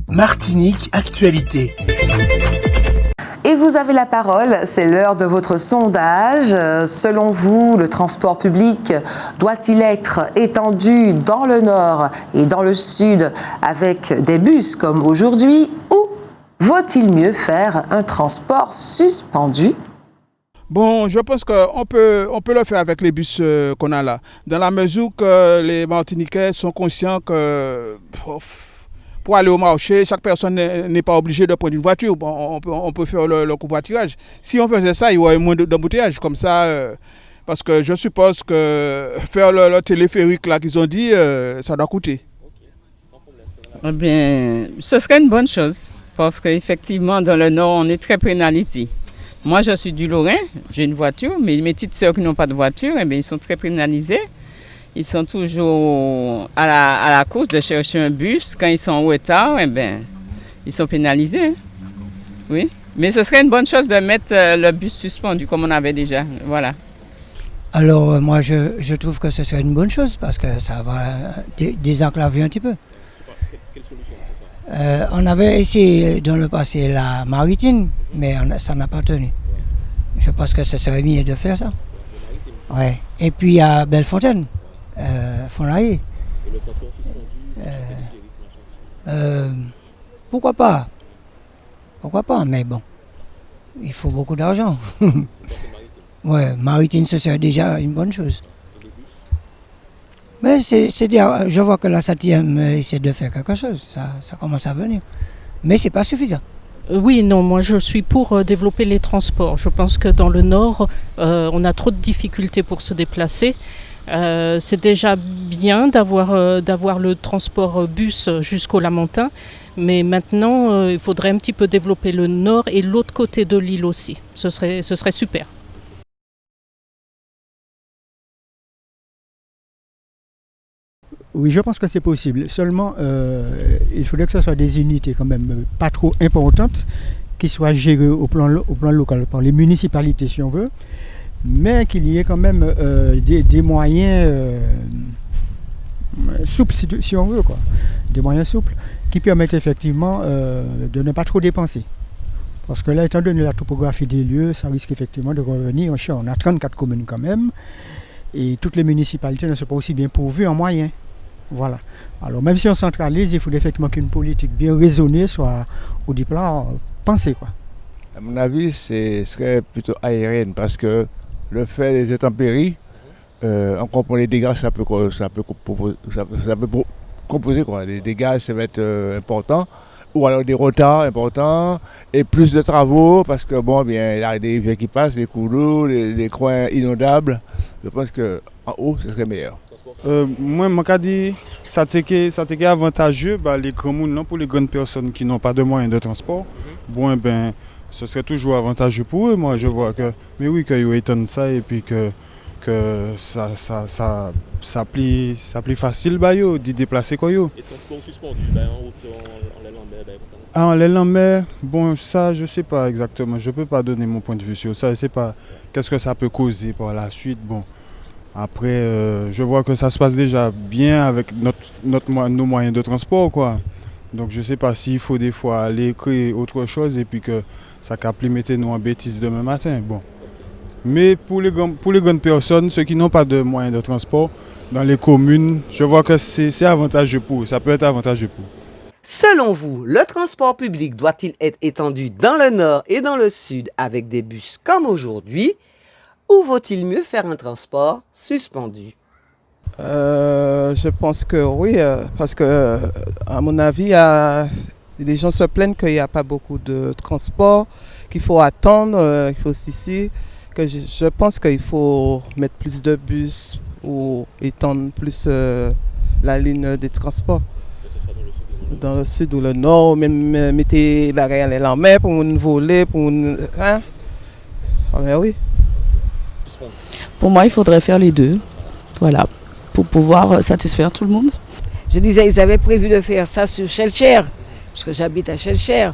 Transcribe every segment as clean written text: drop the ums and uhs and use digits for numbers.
Martinique Actualité. Et vous avez la parole, c'est l'heure de votre sondage. Selon vous, le transport public doit-il être étendu dans le nord et dans le sud avec des bus comme aujourd'hui ou vaut-il mieux faire un transport suspendu ? Bon, je pense qu'on peut le faire avec les bus qu'on a là, dans la mesure que les Martiniquais sont conscients que pour aller au marché, chaque personne n'est pas obligée de prendre une voiture. Bon, on peut faire le covoiturage. Si on faisait ça, il y aurait moins d'embouteillages comme ça, parce que je suppose que faire le téléphérique là qu'ils ont dit, ça doit coûter. Eh bien, ce serait une bonne chose, parce qu'effectivement, dans le Nord, on est très pénalisé. Moi, je suis du Lorrain, j'ai une voiture, mais mes petites sœurs qui n'ont pas de voiture, eh bien, ils sont très pénalisés. Ils sont toujours à la course de chercher un bus. Quand ils sont en retard, eh bien, ils sont pénalisés. Oui, mais ce serait une bonne chose de mettre le bus suspendu, comme on avait déjà. Voilà. Alors, moi, je trouve que ce serait une bonne chose, parce que ça va désenclaver un petit peu. Quelle solution? On avait essayé dans le passé la maritime, mais ça n'a pas tenu. Je pense que ce serait mieux de faire ça. Ouais. Et puis il y a Bellefontaine, Fonlahier. Et le transport suspendu, pourquoi pas? Pourquoi pas? Mais bon, il faut beaucoup d'argent. Ouais, maritime, ce serait déjà une bonne chose. Mais je vois que la 7e essaie de faire quelque chose, ça commence à venir. Mais ce n'est pas suffisant. Oui, non, moi je suis pour développer les transports. Je pense que dans le Nord, on a trop de difficultés pour se déplacer. C'est déjà bien d'avoir le transport bus jusqu'au Lamentin, mais maintenant il faudrait un petit peu développer le Nord et l'autre côté de l'île aussi. Ce serait super. Oui, je pense que c'est possible. Seulement, il faudrait que ce soit des unités quand même pas trop importantes, qui soient gérées au plan local par les municipalités si on veut, mais qu'il y ait quand même des moyens souples si on veut, quoi. Des moyens souples qui permettent effectivement de ne pas trop dépenser. Parce que là, étant donné la topographie des lieux, ça risque effectivement de revenir en cher. On a 34 communes quand même, et toutes les municipalités ne sont pas aussi bien pourvues en moyens. Voilà. Alors même si on centralise, il faut effectivement qu'une politique bien raisonnée soit au départ pensée, quoi. À mon avis, ce serait plutôt aérienne parce que le fait des intempéries, on comprend les dégâts, ça peut composer quoi. Les dégâts, ça va être important. Ou alors des retards importants et plus de travaux parce que bon, bien, il y a des rivières qui passent, des cours d'eau, des coins inondables. Je pense qu'en haut, ce serait meilleur. Moi, je dis ça c'est avantageux les communes pour les grandes personnes qui n'ont pas de moyens de transport. Bon, ben, ce serait toujours avantageux pour eux. Moi, je vois que, mais oui, qu'ils étendent ça et puis que ça plie facile d'y déplacer quoi yo. Et transport suspendu, en route, en l'aile en mer, en l'aile en mer, bon, ça, je sais pas exactement. Je peux pas donner mon point de vue sur ça. Je sais pas qu'est-ce que ça peut causer par la suite. Bon. Après, je vois que ça se passe déjà bien avec nos moyens de transport, quoi. Donc je ne sais pas s'il faut des fois aller créer autre chose et puis que ça capte mettre nous en bêtise demain matin. Bon. Mais pour les grandes personnes, ceux qui n'ont pas de moyens de transport dans les communes, je vois que c'est avantageux pour eux. Ça peut être avantageux pour eux. Selon vous, le transport public doit-il être étendu dans le nord et dans le sud avec des bus comme aujourd'hui? Ou vaut-il mieux faire un transport suspendu? Je pense que oui, parce que à mon avis, les gens se plaignent qu'il n'y a pas beaucoup de transport, qu'il faut attendre, qu'il faut ici. Que je pense qu'il faut mettre plus de bus ou étendre plus la ligne des transports. Dans le sud ou le nord, même mettre la réelle en mer pour nous voler, pour nous... Hein? Ah, mais oui. Pour moi, il faudrait faire les deux, voilà, pour pouvoir satisfaire tout le monde. Je disais, ils avaient prévu de faire ça sur Chelcher, parce que j'habite à Chelcher.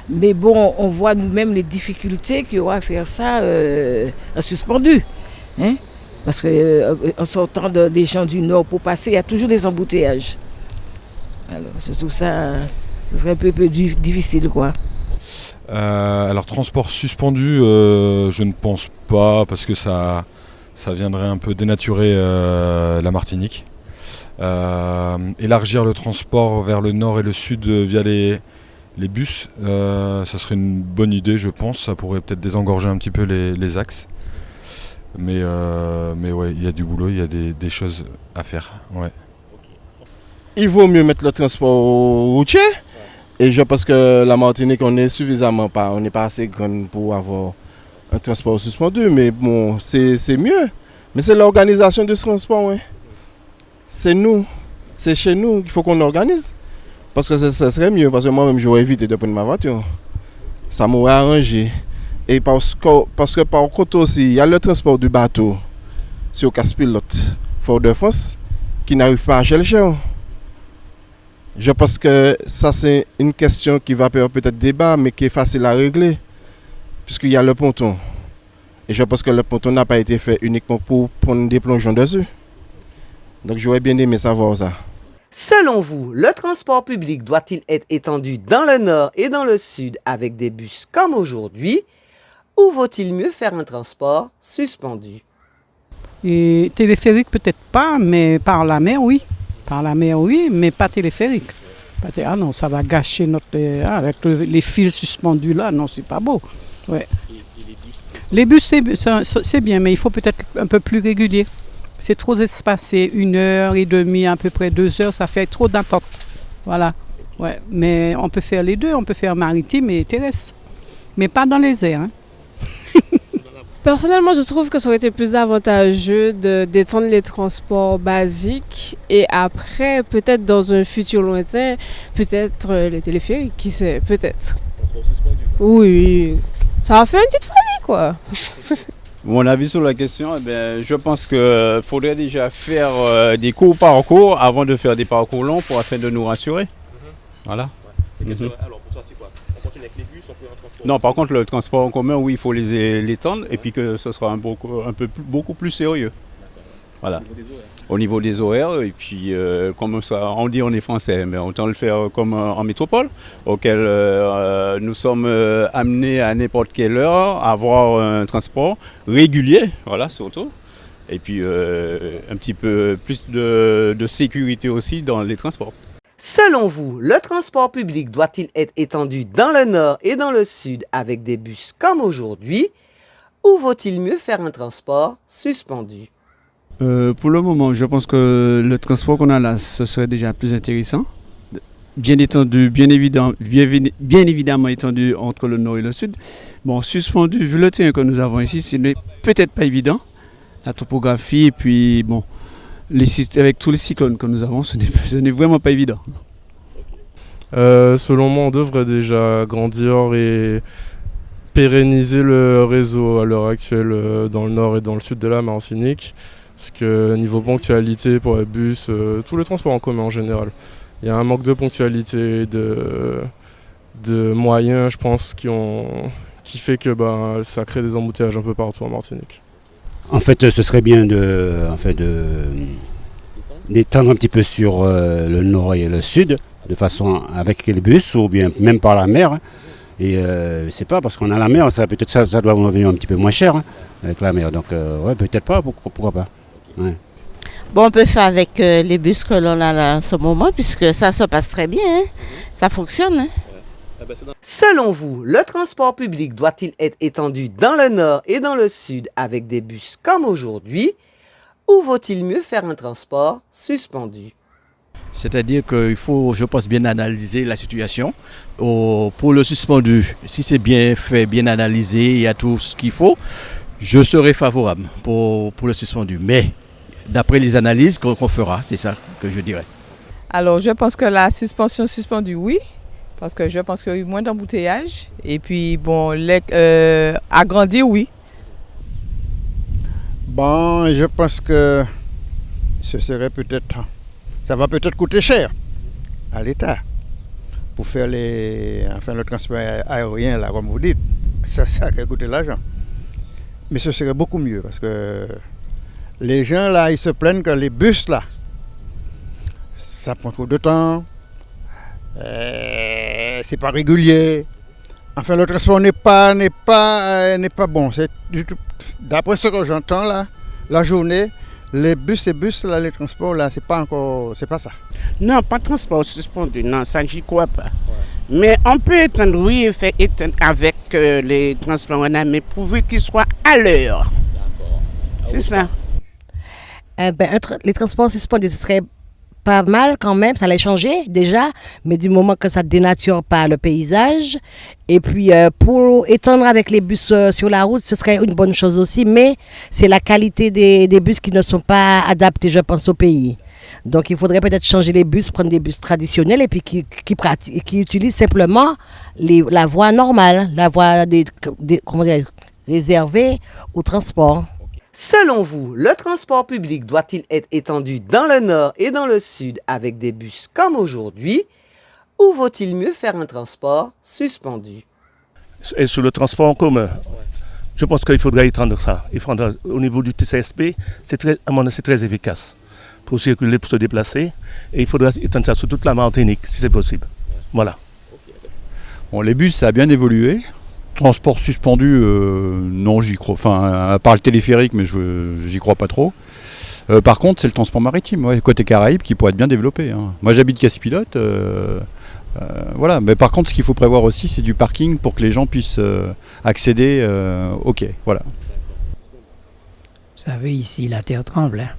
Mais bon, on voit nous-mêmes les difficultés qu'il y aura à faire ça en suspendu. Hein? Parce qu'en sortant des gens du Nord pour passer, il y a toujours des embouteillages. Alors, je trouve ça ce serait un peu difficile, quoi. Alors transport suspendu, je ne pense pas parce que ça viendrait un peu dénaturer la Martinique. Élargir le transport vers le nord et le sud via les bus, ça serait une bonne idée, je pense. Ça pourrait peut-être désengorger un petit peu les axes. Mais ouais, il y a du boulot, il y a des choses à faire. Ouais. Il vaut mieux mettre le transport routier. Et je pense que la Martinique, on n'est pas assez grande pour avoir un transport suspendu. Mais bon, c'est mieux. Mais c'est l'organisation de ce transport, ouais. C'est nous, c'est chez nous qu'il faut qu'on organise. Parce que ça serait mieux, parce que moi-même j'aurais évité de prendre ma voiture. Ça m'aurait arrangé. Et parce que par contre aussi, il y a le transport du bateau sur Casse-Pilote, Fort-de-France, qui n'arrive pas à Chelcher. Je pense que ça c'est une question qui va faire peut-être débat, mais qui est facile à régler. Puisqu'il y a le ponton. Et je pense que le ponton n'a pas été fait uniquement pour prendre des plongeons dessus. Donc j'aurais bien aimé savoir ça. Selon vous, le transport public doit-il être étendu dans le nord et dans le sud avec des bus comme aujourd'hui, ou vaut-il mieux faire un transport suspendu? Et téléphérique peut-être pas, mais par la mer oui. Par la mer oui, mais pas téléphérique. Ah non, ça va gâcher notre... avec les fils suspendus là, non, c'est pas beau. Ouais. Les bus, c'est bien, mais il faut peut-être un peu plus régulier. C'est trop espacé, 1h30, à peu près 2 heures, ça fait trop d'attente. Voilà. Ouais. Mais on peut faire les deux, on peut faire maritime et terrestre. Mais pas dans les airs. Hein. Personnellement, je trouve que ça aurait été plus avantageux d'étendre les transports basiques et après, peut-être dans un futur lointain, peut-être les téléphériques, qui sait, peut-être. Oui, ça a fait une petite folie, quoi. Mon avis sur la question, je pense qu'il faudrait déjà faire des courts parcours avant de faire des parcours longs afin de nous rassurer. Voilà. Alors pour toi, c'est quoi? On continue avec les bus, on fait un transport? Non, par contre, le transport en commun, oui, il faut l'étendre et puis que ce sera beaucoup plus sérieux. Voilà. Au niveau des horaires, et puis comme ça, on dit on est français, mais autant le faire comme en métropole, auquel nous sommes amenés à n'importe quelle heure à avoir un transport régulier, voilà, surtout. Et puis un petit peu plus de sécurité aussi dans les transports. Selon vous, le transport public doit-il être étendu dans le nord et dans le sud avec des bus comme aujourd'hui, ou vaut-il mieux faire un transport suspendu? Pour le moment, je pense que le transport qu'on a là, ce serait déjà plus intéressant. Bien étendu, bien évidemment étendu entre le nord et le sud. Bon, suspendu, vu le terrain que nous avons ici, ce n'est peut-être pas évident. La topographie et puis, bon, avec tous les cyclones que nous avons, ce n'est vraiment pas évident. Selon moi, on devrait déjà grandir et pérenniser le réseau à l'heure actuelle dans le nord et dans le sud de la Martinique. Parce que niveau ponctualité pour les bus, tous les transports en commun en général, il y a un manque de ponctualité, de moyens, je pense, qui fait que ça crée des embouteillages un peu partout en Martinique. En fait, ce serait bien d'étendre un petit peu sur le nord et le sud, de façon avec les bus ou bien même par la mer. Et c'est pas parce qu'on a la mer, ça doit revenir un petit peu moins cher avec la mer. Donc ouais, peut-être pas, pourquoi pas. Ouais. Bon, on peut faire avec les bus que l'on a là en ce moment, puisque ça se passe très bien, hein. Ça fonctionne. Hein. Selon vous, le transport public doit-il être étendu dans le nord et dans le sud avec des bus comme aujourd'hui, ou vaut-il mieux faire un transport suspendu? C'est-à-dire qu'il faut, je pense, bien analyser la situation. Pour le suspendu, si c'est bien fait, bien analysé, il y a tout ce qu'il faut, je serai favorable pour le suspendu. Mais d'après les analyses qu'on fera, c'est ça que je dirais. Alors, je pense que la suspension suspendue, oui. Parce que je pense qu'il y a eu moins d'embouteillages. Et puis, bon, agrandir, oui. Bon, je pense que ce serait peut-être... Ça va peut-être coûter cher à l'État pour faire le transport aérien, là, comme vous dites. Ça va coûter l'argent. Mais ce serait beaucoup mieux parce que les gens, là, ils se plaignent que les bus, là, ça prend trop de temps. c'est pas régulier. Enfin, le transport n'est pas bon. D'après ce que j'entends là, la journée, les bus, là, les transports là, c'est pas ça. Non, pas de transport suspendu, non, ça j'y crois pas. Mais on peut étendre, oui, étendre avec les transports en amont, mais pourvu qu'ils soient à l'heure. C'est ça. Les transports suspendus, ce serait pas mal quand même, ça allait changer déjà, mais du moment que ça ne dénature pas le paysage. Et puis pour étendre avec les bus sur la route, ce serait une bonne chose aussi, mais c'est la qualité des bus qui ne sont pas adaptés, je pense, au pays. Donc il faudrait peut-être changer les bus, prendre des bus traditionnels et puis qui utilisent simplement la voie normale, la voie réservée au transport. Selon vous, le transport public doit-il être étendu dans le nord et dans le sud avec des bus comme aujourd'hui, ou vaut-il mieux faire un transport suspendu? Et sur le transport en commun, je pense qu'il faudrait étendre ça. Au niveau du TCSP, c'est très efficace pour circuler, pour se déplacer, et il faudrait étendre ça sur toute la Martinique, si c'est possible. Voilà. Bon, les bus, ça a bien évolué. Transport suspendu, non, j'y crois. Enfin, à part le téléphérique, mais j'y crois pas trop. Par contre, c'est le transport maritime, ouais, côté Caraïbes, qui pourrait être bien développé. Hein. Moi, j'habite Casse-Pilote. Voilà. Mais par contre, ce qu'il faut prévoir aussi, c'est du parking pour que les gens puissent accéder au quai. Voilà. Vous savez, ici, la terre tremble. Hein.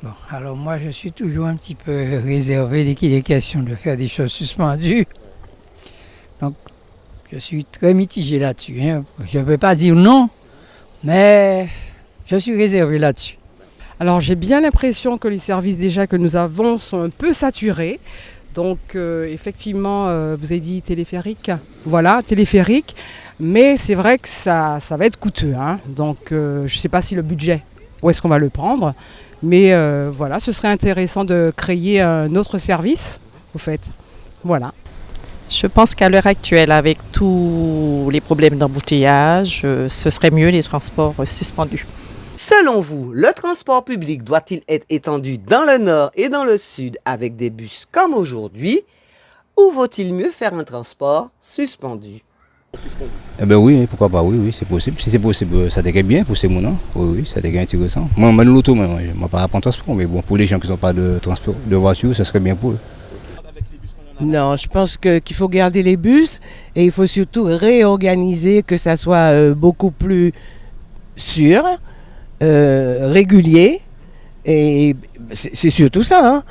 Bon, alors moi, je suis toujours un petit peu réservé dès qu'il est question de faire des choses suspendues. Donc, je suis très mitigé là-dessus. Hein. Je ne peux pas dire non, mais je suis réservé là-dessus. Alors j'ai bien l'impression que les services déjà que nous avons sont un peu saturés. Donc effectivement, vous avez dit téléphérique. Voilà, téléphérique. Mais c'est vrai que ça va être coûteux. Hein. Donc je ne sais pas si le budget, où est-ce qu'on va le prendre. Mais voilà, ce serait intéressant de créer un autre service, au fait. Voilà. Je pense qu'à l'heure actuelle, avec tous les problèmes d'embouteillage, ce serait mieux les transports suspendus. Selon vous, le transport public doit-il être étendu dans le nord et dans le sud avec des bus comme aujourd'hui, ou vaut-il mieux faire un transport suspendu? Eh ben oui, pourquoi pas, oui, c'est possible. Si c'est possible, ça devrait bien pour ces gens. Oui, ça devrait intéressant. Moi, l'auto, moi, pas apprendre transport, mais bon, pour les gens qui n'ont pas de transport, de voiture, ça serait bien pour eux. Non, je pense qu'il faut garder les bus et il faut surtout réorganiser, que ça soit beaucoup plus sûr, régulier. Et c'est surtout ça. Hein.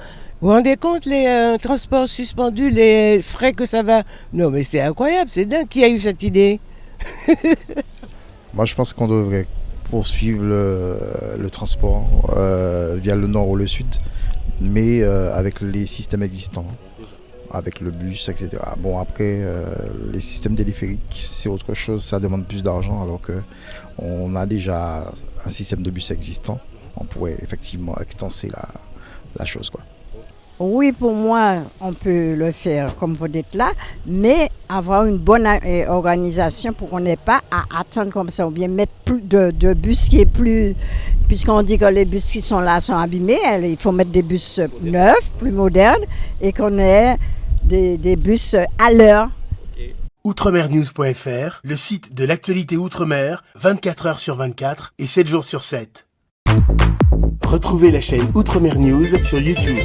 Vous vous rendez compte, les transports suspendus, les frais que ça va... Non, mais c'est incroyable, c'est dingue. Qui a eu cette idée? Moi, je pense qu'on devrait poursuivre le transport via le nord ou le sud, mais avec les systèmes existants. Avec le bus, etc. Bon, après, les systèmes téléphériques, c'est autre chose, ça demande plus d'argent, alors qu'on a déjà un système de bus existant. On pourrait effectivement extenser la chose, quoi. Oui, pour moi, on peut le faire comme vous dites là, mais avoir une bonne organisation pour qu'on n'ait pas à attendre comme ça, ou bien mettre plus de bus qui est plus... Puisqu'on dit que les bus qui sont là sont abîmés, il faut mettre des bus neufs, plus modernes, et qu'on ait des bus à l'heure. Outremernews.fr, le site de l'actualité Outre-mer, 24 heures sur 24 et 7 jours sur 7. Retrouvez la chaîne Outremer News sur YouTube.